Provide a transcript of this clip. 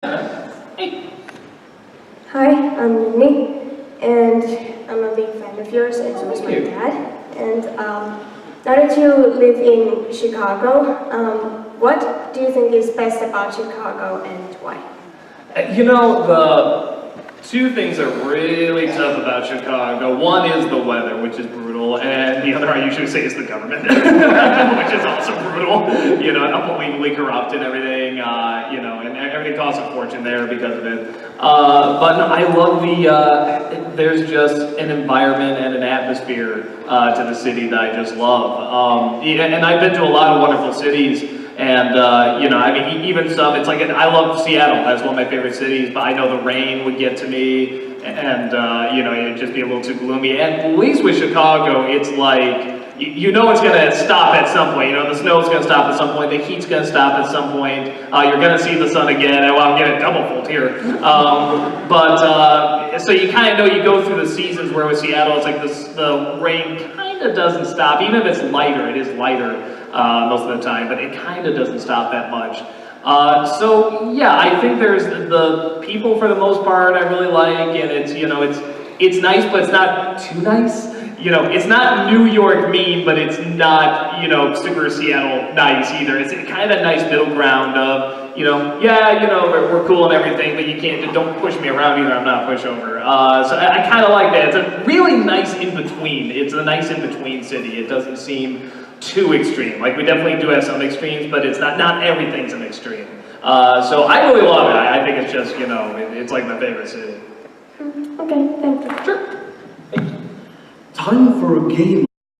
Hey. Hi, I'm Minun, and I'm a big fan of yours, and so is my dad. And now that you live in Chicago, what do you think is best about Chicago and why? You know, the two things are really tough about Chicago. One is the weather, which is brutal, and the other I usually say is the government, which is also brutal. You know, unbelievably corrupt and everything. You know, and everything costs a fortune there because of it. But no, I love there's just an environment and an atmosphere to the city that I just love. And I've been to a lot of wonderful cities. And, you know, I mean, even some, it's like, I love Seattle, that's one of my favorite cities, but I know the rain would get to me, and, you know, it'd just be a little too gloomy. And at least with Chicago, it's like, you know it's gonna stop at some point, you know, the snow's gonna stop at some point, the heat's gonna stop at some point, you're gonna see the sun again, and well, I'm getting double fold here. So you kind of know you go through the seasons where with Seattle, it's like the rain kind of doesn't stop, even if it's lighter, it is lighter. Most of the time, but it kind of doesn't stop that much. So yeah, I think there's the people for the most part I really like, and it's, you know, it's nice, but it's not too nice. You know, it's not New York mean, but it's not, you know, super Seattle nice either. It's kind of a nice middle ground of, you know, yeah, you know, we're cool and everything, but you can't, don't push me around either, I'm not a pushover. So I kind of like that. It's a really nice in-between. It's a nice in-between city. It doesn't seem too extreme. Like, we definitely do have some extremes, but it's not everything's an extreme. So I really love it. I think it's just, you know, it's like my favorite city. Okay, thank you. Sure. Time for a game.